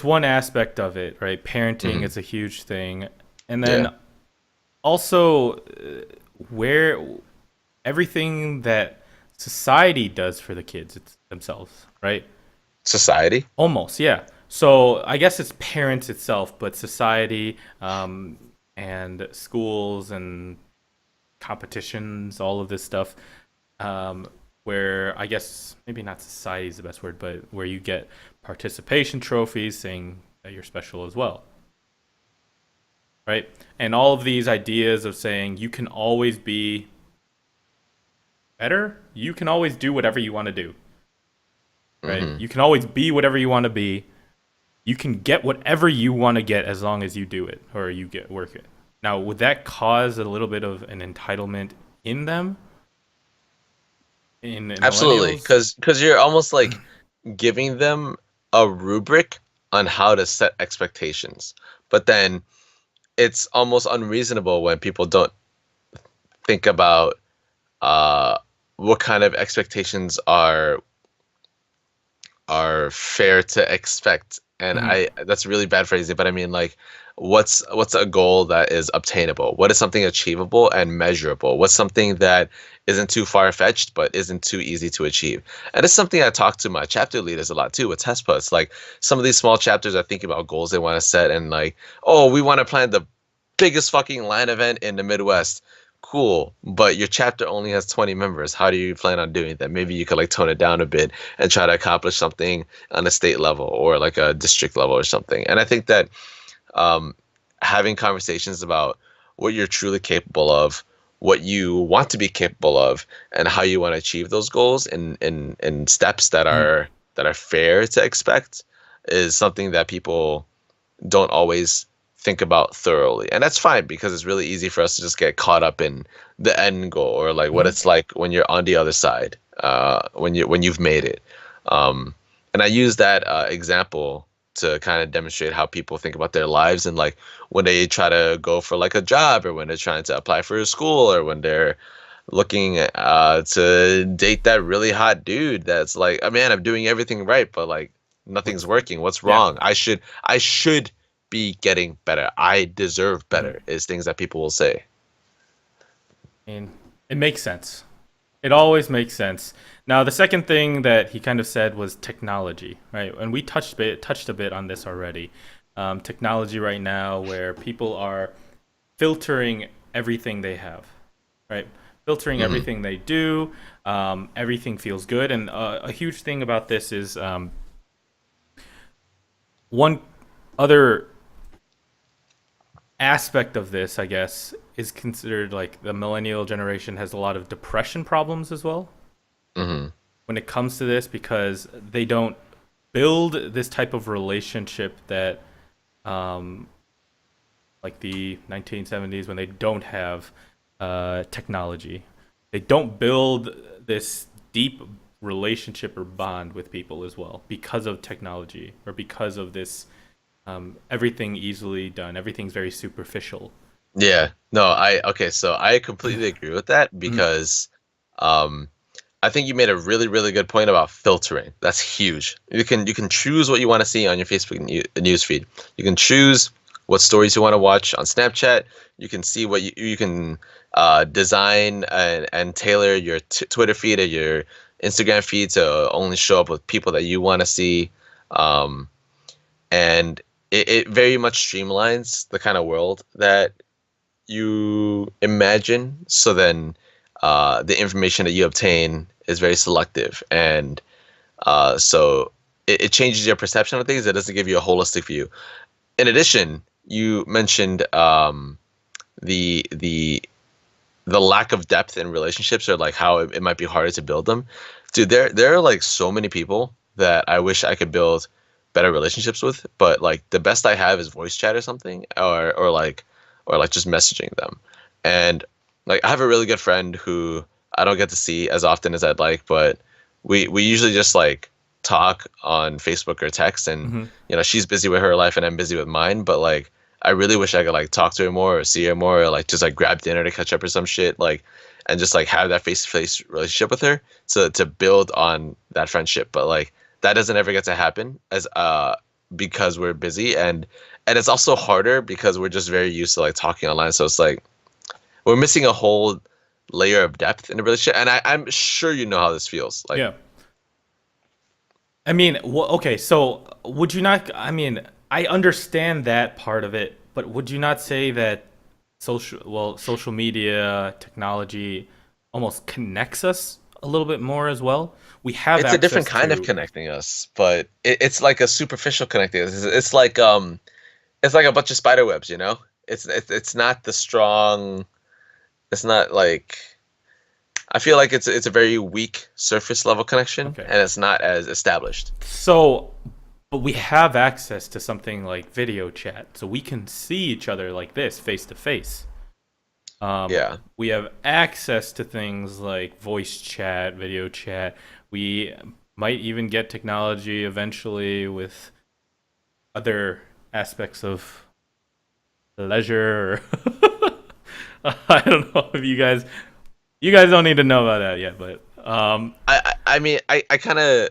[SPEAKER 1] one aspect of it, right? Parenting
[SPEAKER 2] Hmm.
[SPEAKER 1] is a huge thing, and then
[SPEAKER 2] Yeah.
[SPEAKER 1] also where everything that society does for the kids themselves, right?
[SPEAKER 2] Society.
[SPEAKER 1] Almost, yeah. So I guess it's parents itself, but society, and schools and competitions, all of this stuff, um, where I guess maybe not society is the best word, but where you get participation trophies saying that you're special as well, right? And all of these ideas of saying you can always be better, you can always do whatever you want to do, right?
[SPEAKER 2] Hmm.
[SPEAKER 1] You can always be whatever you want to be. You can get whatever you want to get as long as you do it or you get work it. Now, would that cause a little bit of an entitlement in them in
[SPEAKER 2] Absolutely,
[SPEAKER 1] millennials?
[SPEAKER 2] because you're almost like giving them a rubric on how to set expectations, but then it's almost unreasonable when people don't think about uh, what kind of expectations are fair to expect. And
[SPEAKER 1] Mm-hmm.
[SPEAKER 2] I that's really bad phrasing, but I mean like what's a goal that is obtainable? What is something achievable and measurable? What's something that isn't too far fetched but isn't too easy to achieve? And it's something I talk to my chapter leaders a lot too with test puts. Like some of these small chapters are thinking about goals they want to set and like, oh, we want to plan the biggest fucking line event in the Midwest. Cool, but your chapter only has 20 members. How do you plan on doing that? Maybe you could like tone it down a bit and try to accomplish something on a state level or like a district level or something. And I think that um, having conversations about what you're truly capable of, what you want to be capable of, and how you want to achieve those goals in steps that are fair to expect is something that people don't always think about thoroughly. And that's fine because it's really easy for us to just get caught up in the end goal or like what
[SPEAKER 1] Mm-hmm.
[SPEAKER 2] it's like when you're on the other side, when you've made it. And I use that example to kind of demonstrate how people think about their lives and like when they try to go for like a job or when they're trying to apply for a school or when they're looking to date that really hot dude that's like, oh, man, I'm doing everything right, but like nothing's
[SPEAKER 1] What's
[SPEAKER 2] working. What's
[SPEAKER 1] yeah?
[SPEAKER 2] wrong? I should be getting better. I deserve
[SPEAKER 1] Mm-hmm.
[SPEAKER 2] better is things that people will say.
[SPEAKER 1] And it makes sense. It always makes sense. Now, the second thing that he kind of said was technology, right? And we touched a bit on this already. Technology right now, where people are filtering everything they have, right? Filtering
[SPEAKER 2] Hmm.
[SPEAKER 1] everything they do. Everything feels good, and a huge thing about this is one other aspect of this, I guess, is considered like the millennial generation has a lot of depression problems as well
[SPEAKER 2] Hmm.
[SPEAKER 1] when it comes to this because they don't build this type of relationship that um, like the 1970s when they don't have technology. They don't build this deep relationship or bond with people as well because of technology or because of this everything easily done. Everything's very superficial.
[SPEAKER 2] Yeah. No, okay, so I completely agree with that
[SPEAKER 1] Mhm.
[SPEAKER 2] because um I think you made a really, really good point about filtering. That's huge. You can choose what you want to see on your Facebook news feed. You can choose what stories you want to watch on Snapchat. You can see what you can design and tailor your Twitter feed or your Instagram feed to only show up with people that you want to see. Um, and it very much streamlines the kind of world that you imagine. So then the information that you obtain is very selective, and so it changes your perception of things. It doesn't give you a holistic view. In addition, you mentioned the the lack of depth in relationships, or like how it might be harder to build them. Dude, there are like so many people that I wish I could build better relationships with, but like the best I have is voice chat or something, or like just messaging them. And like I have a really good friend who I don't get to see as often as I'd like, but we usually just like talk on Facebook or text, and
[SPEAKER 1] Hmm.
[SPEAKER 2] she's busy with her life and I'm busy with mine, but like I really wish I could like talk to her more or see her more, or like just like grab dinner to catch up or some shit, like, and just like have that face to face relationship with her to build on that friendship. But like that doesn't ever get to happen as because we're busy, and it's also harder because we're just very used to like talking online. So it's like we're missing a whole layer of depth in the relationship. And I'm sure you know how this feels. Like,
[SPEAKER 1] Yeah. I mean, okay, so would you not? I mean, I understand that part of it, but would you not say that social media technology almost connects us a little bit more as well? We have
[SPEAKER 2] it's a different
[SPEAKER 1] access
[SPEAKER 2] kind of
[SPEAKER 1] to.
[SPEAKER 2] connecting us, but it's like a superficial connecting us. It's like a bunch of spider webs, you know? It's not the strong. It's not like I feel like it's a very weak surface level connection,
[SPEAKER 1] Okay,
[SPEAKER 2] and it's not as established.
[SPEAKER 1] so but we have access to something like video chat, so we can see each other like this, face to face.
[SPEAKER 2] Yeah,
[SPEAKER 1] We have access to things like voice chat, video chat. We might even get technology eventually with other aspects of leisure. I don't know if you guys don't need to know about that yet, but
[SPEAKER 2] I mean I kind of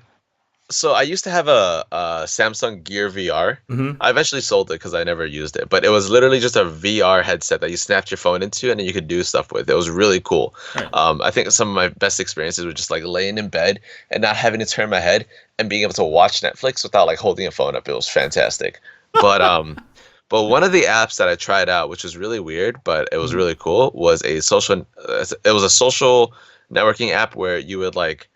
[SPEAKER 2] so I used to have a Samsung Gear VR.
[SPEAKER 1] mhm.
[SPEAKER 2] I eventually sold it because I never used it, but it was literally just a VR headset that you snapped your phone into and then you could do stuff with. It was really cool.
[SPEAKER 1] Right.
[SPEAKER 2] I think some of my best experiences were just like laying in bed and not having to turn my head and being able to watch Netflix without like holding a phone up. It was fantastic. But but one of the apps that I tried out, which was really weird, but it was
[SPEAKER 1] Mhm.
[SPEAKER 2] really cool, was a social. It was a social networking app where you would like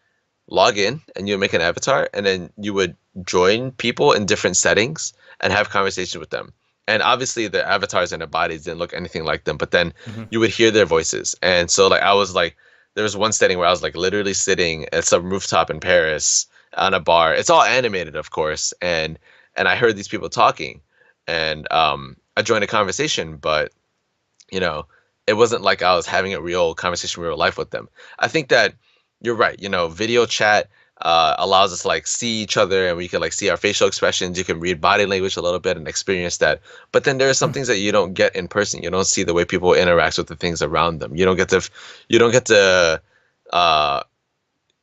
[SPEAKER 2] log in and you would make an avatar, and then you would join people in different settings and have conversations with them. And obviously the avatars and their bodies didn't look anything like them, but then
[SPEAKER 1] Mhm.
[SPEAKER 2] you would hear their voices. And so like I was like there was one setting where I was like literally sitting at some rooftop in Paris on a bar. It's all animated, of course, and I heard these people talking, and I joined a conversation, but you know, it wasn't like I was having a real conversation in real life with them. I think that you're right. Video chat allows us to like see each other, and we can like see our facial expressions. You can read body language a little bit and experience that. But then there are some things that you don't get in person. You don't see the way people interact with the things around them. You don't get to uh,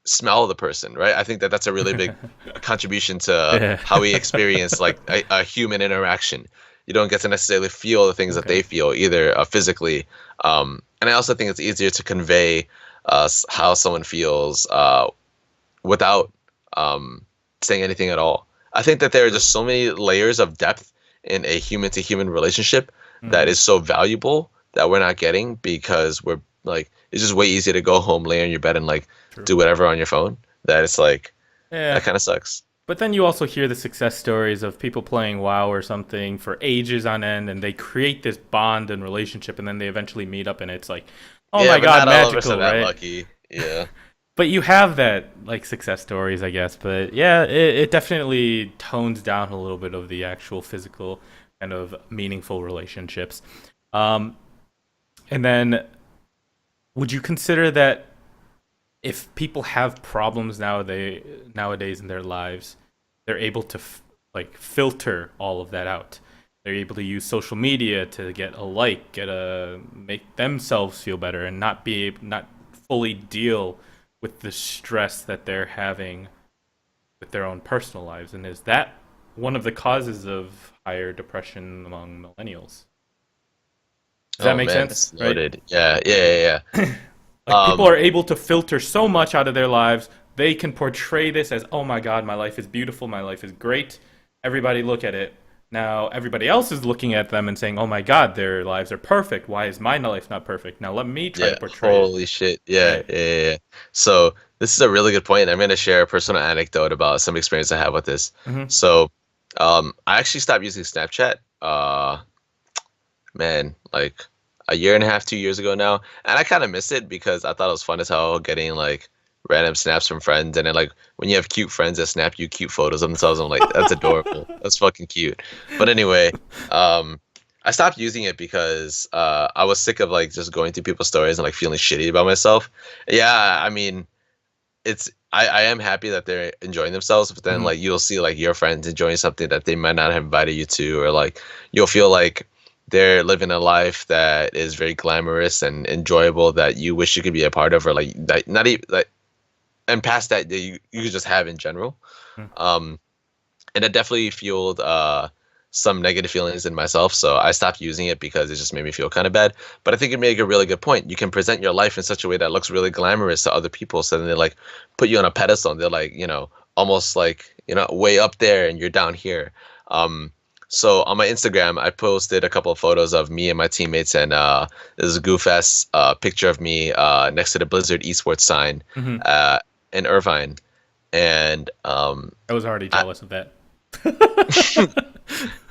[SPEAKER 2] smell the person, right? I think that that's a really big contribution to
[SPEAKER 1] Yeah.
[SPEAKER 2] how we experience like a human interaction. You don't get to necessarily feel the things that
[SPEAKER 1] Okay.
[SPEAKER 2] they feel either physically, and I also think it's easier to convey how someone feels without um, saying anything at all. I think that there are
[SPEAKER 1] True.
[SPEAKER 2] just so many layers of depth in a human to human relationship that
[SPEAKER 1] Mhm.
[SPEAKER 2] is so valuable that we're not getting because we're like it's just way easier to go home, lay on your bed, and like
[SPEAKER 1] True.
[SPEAKER 2] do whatever on your phone. That it's like that
[SPEAKER 1] Yeah.
[SPEAKER 2] kind of sucks.
[SPEAKER 1] But then you also hear the success stories of people playing WoW or something for ages on end, and they create this bond and relationship, and then they eventually meet up, and it's like, oh
[SPEAKER 2] Yeah,
[SPEAKER 1] my
[SPEAKER 2] but
[SPEAKER 1] god,
[SPEAKER 2] not all of us are
[SPEAKER 1] magical,
[SPEAKER 2] that
[SPEAKER 1] right?
[SPEAKER 2] lucky. Yeah.
[SPEAKER 1] But you have that like success stories, I guess. But yeah, it definitely tones down a little bit of the actual physical kind of meaningful relationships. Um, and then, would you consider that if people have problems nowadays in their lives, they're able to like filter all of that out. They're able to use social media to get a like, get a make themselves feel better, and not fully deal with the stress that they're having with their own personal lives. And is that one of the causes of higher depression among millennials? Does that
[SPEAKER 2] Oh
[SPEAKER 1] make
[SPEAKER 2] man,
[SPEAKER 1] sense?
[SPEAKER 2] that's
[SPEAKER 1] Right?
[SPEAKER 2] loaded. Yeah, yeah, yeah, yeah.
[SPEAKER 1] Like people are able to filter so much out of their lives. They can portray this as, "Oh my god, my life is beautiful, my life is great. Everybody look at it." Now everybody else is looking at them and saying, "Oh my God, their lives are perfect. Why is my life not perfect?" Now let me try to
[SPEAKER 2] Yeah,
[SPEAKER 1] portray it.
[SPEAKER 2] holy shit. Yeah,
[SPEAKER 1] Right.
[SPEAKER 2] yeah, yeah. Yeah. So this is a really good point. I'm gonna share a personal anecdote about some experience I had with this.
[SPEAKER 1] Hmm.
[SPEAKER 2] So, I actually stopped using Snapchat. Man, like a year and a half, 2 years ago now, and I kind of miss it because I thought it was fun as hell getting like random snaps from friends, and then like when you have cute friends that snap you cute photos of themselves, I'm like, that's adorable. That's fucking cute. But anyway, um, I stopped using it because I was sick of like just going through people's stories and like feeling shitty about myself. Yeah, I mean, I am happy that they're enjoying themselves, but then
[SPEAKER 1] Hmm.
[SPEAKER 2] like you'll see like your friends enjoying something that they might not have invited you to, or like you'll feel like they're living a life that is very glamorous and enjoyable that you wish you could be a part of, or like that not even like, and past that you could just have in general. Um, and it definitely fueled some negative feelings in myself. So I stopped using it because it just made me feel kind of bad. But I think you make a really good point. You can present your life in such a way that looks really glamorous to other people. So then they like put you on a pedestal and they're like, almost like, way up there and you're down here. Um, so on my Instagram, I posted a couple of photos of me and my teammates, and there's a goof ass picture of me next to the Blizzard esports sign
[SPEAKER 1] Hmm.
[SPEAKER 2] uh, in Irvine. And
[SPEAKER 1] I was already
[SPEAKER 2] I,
[SPEAKER 1] jealous of that.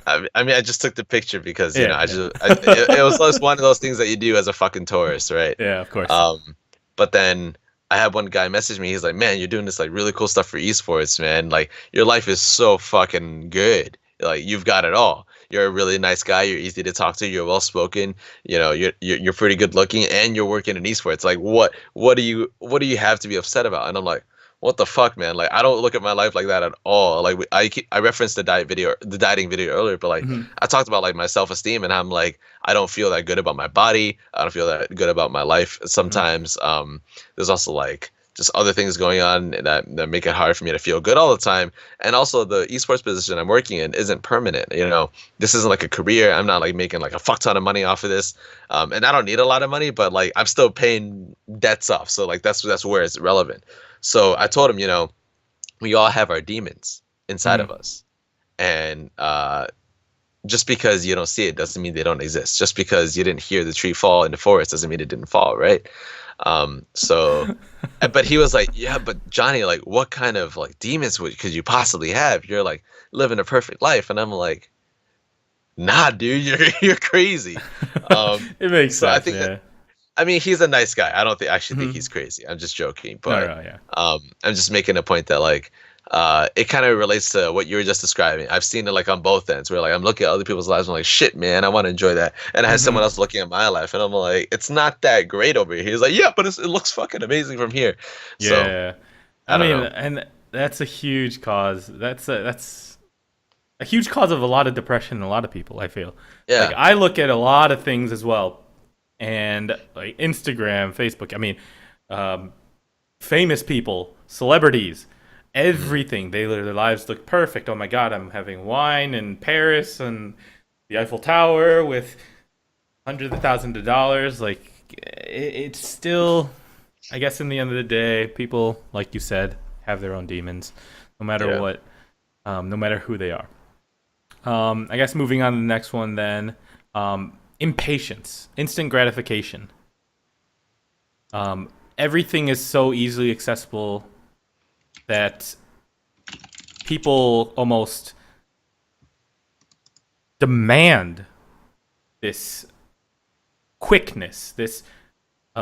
[SPEAKER 2] I mean, I just took the picture because
[SPEAKER 1] Yeah,
[SPEAKER 2] I
[SPEAKER 1] yeah,
[SPEAKER 2] just it was just one of those things that you do as a fucking tourist, right?
[SPEAKER 1] yeah. Of course.
[SPEAKER 2] Um, but then I had one guy message me. He's like, "Man, you're doing this like really cool stuff for esports, man. Like your life is so fucking good. Like you've got it all. You're a really nice guy. You're easy to talk to. You're well spoken. You're pretty good looking, and you're working in esports. Like what do you have to be upset about?" And I'm like, what the fuck, man? Like, I don't look at my life like that at all. Like, I referenced the dieting video earlier, but like,
[SPEAKER 1] Hmm.
[SPEAKER 2] I talked about like my self esteem, and I'm like, I don't feel that good about my body. I don't feel that good about my life.
[SPEAKER 1] Hmm.
[SPEAKER 2] Sometimes, there's also like just other things going on that make it hard for me to feel good all the time. And also, the esports position I'm working in isn't permanent. This isn't like a career. I'm not like making like a fuck ton of money off of this, and I don't need a lot of money, but like I'm still paying debts off. So like that's where it's relevant. So I told him, we all have our demons inside
[SPEAKER 1] Hmm.
[SPEAKER 2] of us. And just because you don't see it doesn't mean they don't exist. Just because you didn't hear the tree fall in the forest doesn't mean it didn't fall, right? But he was like, yeah, but Johnny, like, what kind of like demons could you possibly have? You're like living a perfect life. And I'm like, nah, dude, you're crazy. Um,
[SPEAKER 1] It makes
[SPEAKER 2] so I
[SPEAKER 1] sense.
[SPEAKER 2] think that
[SPEAKER 1] Yeah.
[SPEAKER 2] I mean, he's a nice guy. I don't think actually think
[SPEAKER 1] Hmm.
[SPEAKER 2] he's crazy. I'm just joking,
[SPEAKER 1] No,
[SPEAKER 2] but
[SPEAKER 1] no, yeah.
[SPEAKER 2] I'm just making a point that like it kind of relates to what you were just describing. I've seen it like on both ends, where like I'm looking at other people's lives, I'm like, shit, man, I want to enjoy that, and I had someone
[SPEAKER 1] Hmm.
[SPEAKER 2] else looking at my life, and I'm like, it's not that great over here. He's like, yeah, but it looks fucking amazing from here. So
[SPEAKER 1] Yeah.
[SPEAKER 2] I
[SPEAKER 1] I
[SPEAKER 2] don't
[SPEAKER 1] mean,
[SPEAKER 2] know.
[SPEAKER 1] and that's a huge cause. That's a huge cause of a lot of depression in a lot of people. I feel like
[SPEAKER 2] Yeah.
[SPEAKER 1] I look at a lot of things as well, and like Instagram, Facebook. I mean, um, famous people, celebrities,
[SPEAKER 2] Hmm.
[SPEAKER 1] everything. Their lives look perfect. Oh my God, I'm having wine in Paris and the Eiffel Tower with hundreds of thousands of dollars. Like it's still, I guess, in the end of the day, people, like you said, have their own demons, no matter
[SPEAKER 2] Yeah.
[SPEAKER 1] what, no matter who they are. I guess moving on to the next one then. Impatience, instant gratification. Everything is so easily accessible that people almost demand this quickness, this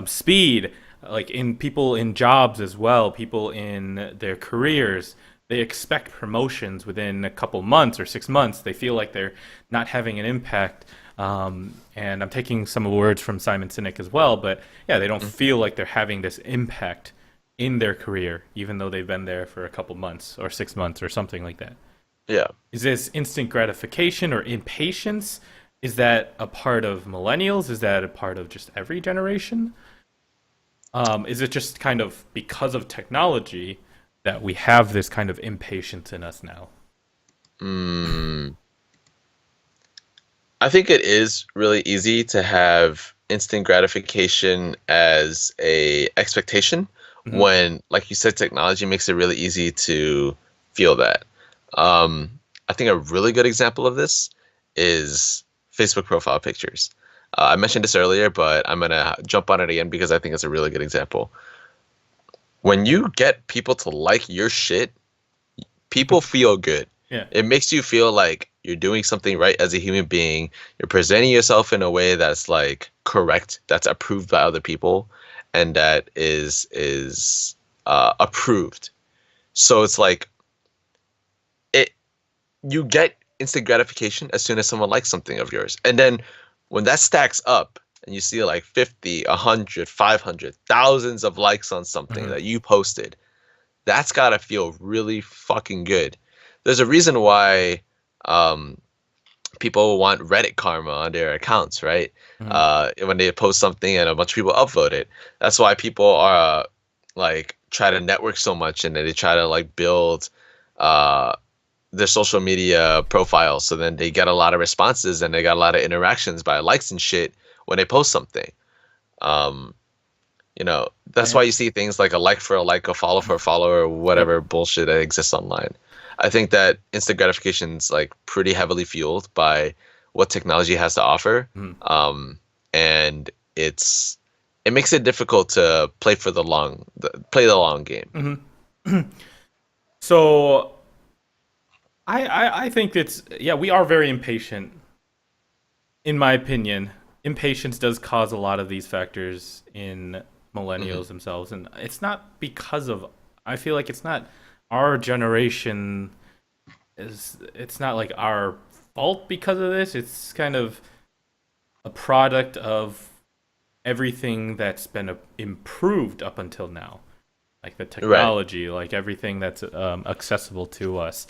[SPEAKER 1] speed, like in people in jobs as well, people in their careers. They expect promotions within a couple months or 6 months. They feel like they're not having an impact. And I'm taking some words from Simon Sinek as well, but yeah, they don't
[SPEAKER 2] Mhm.
[SPEAKER 1] feel like they're having this impact in their career, even though they've been there for a couple months or 6 months or something like that.
[SPEAKER 2] Yeah.
[SPEAKER 1] Is this instant gratification or impatience? Is that a part of millennials? Is that a part of just every generation? Is it just kind of because of technology that we have this kind of impatience in us now?
[SPEAKER 2] Mm. I think it is really easy to have instant gratification as a expectation
[SPEAKER 1] Hmm.
[SPEAKER 2] when, like you said, technology makes it really easy to feel that. Um, I think a really good example of this is Facebook profile pictures. I mentioned this earlier, but I'm gonna jump on it again because I think it's a really good example. When you get people to like your shit, people feel good.
[SPEAKER 1] Yeah.
[SPEAKER 2] It makes you feel like you're doing something right as a human being. You're presenting yourself in a way that's like correct, that's approved by other people, and that is approved. So it's like it you get instant gratification as soon as someone likes something of yours. And then when that stacks up and you see like 50, 100, 500, thousands of likes on something
[SPEAKER 1] Hmm.
[SPEAKER 2] that you posted, that's got to feel really fucking good. There's a reason why um, people want Reddit karma on their accounts, right?
[SPEAKER 1] Hmm.
[SPEAKER 2] When they post something and a bunch of people upvote it. That's why people are like try to network so much and then they try to like build uh, their social media profiles. So then they get a lot of responses and they got a lot of interactions by likes and shit when they post something. Um, that's
[SPEAKER 1] Yeah.
[SPEAKER 2] why you see things like a like for a like, a follow for a follow, or
[SPEAKER 1] Yep.
[SPEAKER 2] whatever bullshit that exists online. I think that instant gratification is like pretty heavily fueled by what technology has to offer,
[SPEAKER 1] Mhm.
[SPEAKER 2] and it makes it difficult to play the long game.
[SPEAKER 1] Mhm. So I think it's, yeah, we are very impatient. In my opinion, impatience does cause a lot of these factors in
[SPEAKER 2] Hmm.
[SPEAKER 1] millennials themselves, and it's not because of. I feel like it's not our generation. It's not like our fault because of this. It's kind of a product of everything that's been improved up until now, like the
[SPEAKER 2] Right.
[SPEAKER 1] technology, like everything that's accessible to us.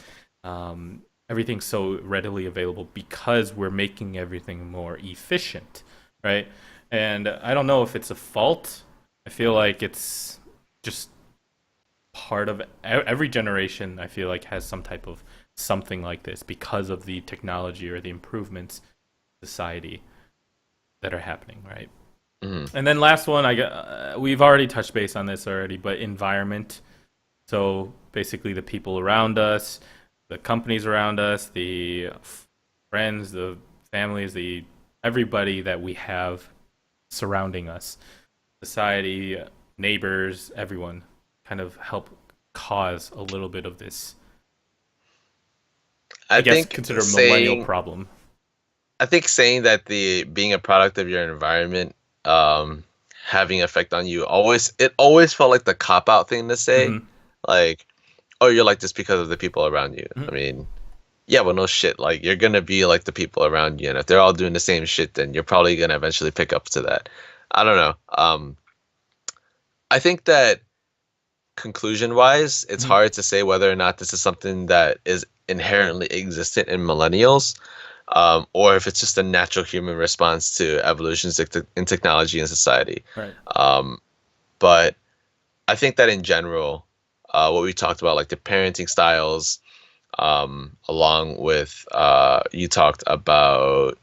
[SPEAKER 1] Everything's so readily available because we're making everything more efficient, right? And I don't know if it's a fault. I feel like it's just part of every generation. I feel like has some type of something like this because of the technology or the improvements in society that are happening, right?
[SPEAKER 2] Hmm.
[SPEAKER 1] And then last one, we've already touched base on this already, but environment. So basically, the people around us, the companies around us, the friends, the families, the everybody that we have surrounding us, society, neighbors, everyone, kind of help cause a little bit of this. I
[SPEAKER 2] I
[SPEAKER 1] guess
[SPEAKER 2] think
[SPEAKER 1] consider a millennial
[SPEAKER 2] saying
[SPEAKER 1] problem.
[SPEAKER 2] I think saying that the being a product of your environment um having effect on you always felt like the cop out thing to say.
[SPEAKER 1] Hmm.
[SPEAKER 2] Like, oh, you're like this because of the people around you. I
[SPEAKER 1] Hmm.
[SPEAKER 2] mean, yeah, but no shit. Like, you're gonna be like the people around you, and if they're all doing the same shit, then you're probably gonna eventually pick up to that. I don't know. I think that conclusion wise, it's
[SPEAKER 1] Hmm.
[SPEAKER 2] hard to say whether or not this is something that is inherently existent in millennials, or if it's just a natural human response to evolutions in technology and society.
[SPEAKER 1] Right.
[SPEAKER 2] Um, but I think that in general, what we talked about, like the parenting styles, along with you talked about,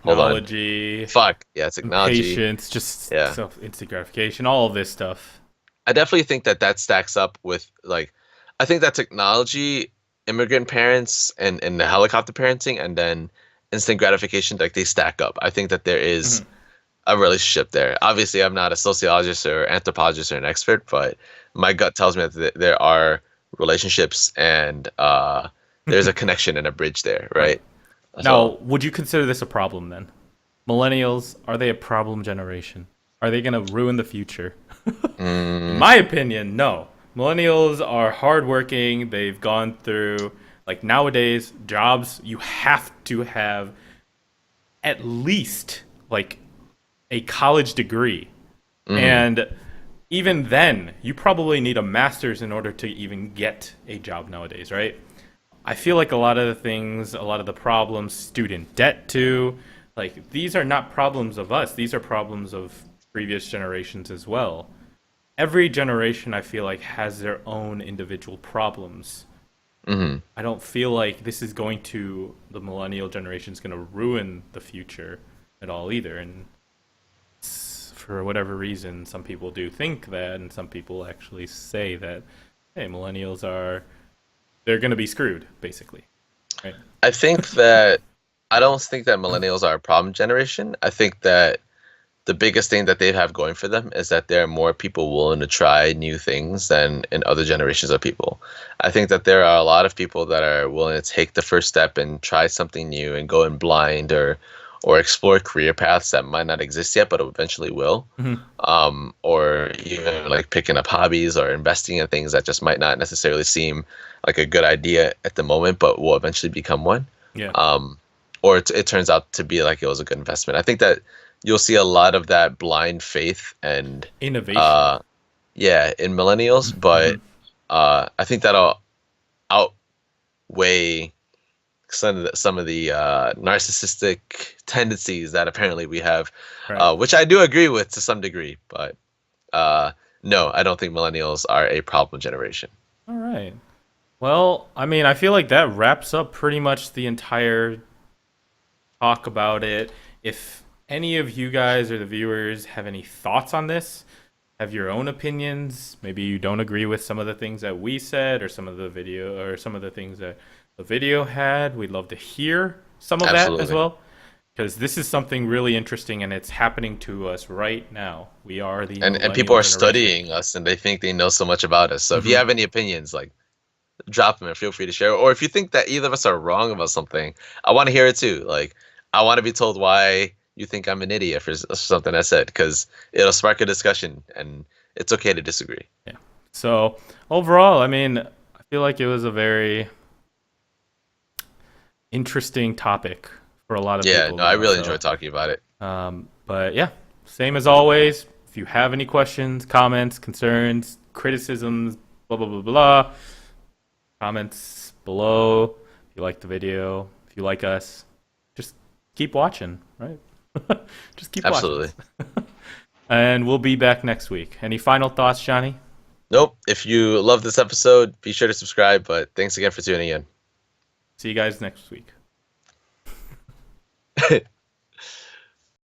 [SPEAKER 2] hold on,
[SPEAKER 1] Technology,
[SPEAKER 2] fuck, yeah, technology,
[SPEAKER 1] impatience, just
[SPEAKER 2] yeah.
[SPEAKER 1] self instant gratification, all of this stuff.
[SPEAKER 2] I definitely think that that stacks up with like, I think that technology, immigrant parents, and the helicopter parenting, and then instant gratification, like they stack up. I think that there is
[SPEAKER 1] Hmm.
[SPEAKER 2] a relationship there. Obviously, I'm not a sociologist or anthropologist or an expert, but my gut tells me that there are relationships and there's a connection and a bridge there,
[SPEAKER 1] Right.
[SPEAKER 2] right? So,
[SPEAKER 1] Now, would you consider this a problem then? Millennials, are they a problem generation? Are they going to ruin the future? In
[SPEAKER 2] mm,
[SPEAKER 1] my opinion, no. Millennials are hardworking. They've gone through, like nowadays, jobs, you have to have at least like a college degree.
[SPEAKER 2] mhm,
[SPEAKER 1] And even then, you probably need a master's in order to even get a job nowadays, right? I feel like a lot of the things, a lot of the problems, student debt too, like these are not problems of us. These are problems of previous generations as well. Every generation, I feel like, has their own individual problems.
[SPEAKER 2] mhm.
[SPEAKER 1] I don't feel like this is going to, the millennial generation is going to ruin the future at all either. And for whatever reason, some people do think that, and some people actually say that, hey, millennials are, they're going to be screwed, basically. Right.
[SPEAKER 2] I think that I don't think that millennials are a problem generation. I think that the biggest thing that they have going for them is that there are more people willing to try new things than in other generations of people. I think that there are a lot of people that are willing to take the first step and try something new and go in blind or explore career paths that might not exist yet but eventually will.
[SPEAKER 1] Hmm.
[SPEAKER 2] Or even like picking up hobbies or investing in things that just might not necessarily seem like a good idea at the moment but will eventually become one.
[SPEAKER 1] Yeah.
[SPEAKER 2] Um, or it turns out to be like it was a good investment. I think that you'll see a lot of that blind faith and
[SPEAKER 1] Innovation.
[SPEAKER 2] uh yeah in millennials,
[SPEAKER 1] Hmm.
[SPEAKER 2] but I think that'll outweigh some of the narcissistic tendencies that apparently we have,
[SPEAKER 1] Right.
[SPEAKER 2] which I do agree with to some degree, but uh no, I don't think millennials are a problem generation.
[SPEAKER 1] All right. Well, I mean, I feel like that wraps up pretty much the entire talk about it. If any of you guys or the viewers have any thoughts on this, have your own opinions, maybe you don't agree with some of the things that we said or some of the video or some of the things that the video had, we'd love to hear some of that as
[SPEAKER 2] Absolutely.
[SPEAKER 1] well. Because this is something really interesting and it's happening to us right now. We are the
[SPEAKER 2] And people
[SPEAKER 1] millennial
[SPEAKER 2] are
[SPEAKER 1] generation.
[SPEAKER 2] studying us and they think they know so much about us. So if you
[SPEAKER 1] Hmm.
[SPEAKER 2] have any opinions, like drop them and feel free to share. Or if you think that either of us are wrong about something, I want to hear it too. Like, I want to be told why you think I'm an idiot for something I said, because it'll spark a discussion, and it's okay to disagree.
[SPEAKER 1] Yeah. So overall, I mean, I feel like it was a very interesting topic for a lot of
[SPEAKER 2] Yeah,
[SPEAKER 1] people
[SPEAKER 2] no, I
[SPEAKER 1] though.
[SPEAKER 2] really enjoy
[SPEAKER 1] So,
[SPEAKER 2] talking about it.
[SPEAKER 1] but yeah, same as always. If you have any questions, comments, concerns, criticisms, blah blah blah blah, comments below. If you like the video, if you like us, just keep watching, right? Just keep watching.
[SPEAKER 2] Absolutely.
[SPEAKER 1] And we'll be back next week. Any final thoughts, Johnny?
[SPEAKER 2] Nope. If you love this episode, be sure to subscribe. But thanks again for tuning
[SPEAKER 1] See you guys next week.
[SPEAKER 2] in.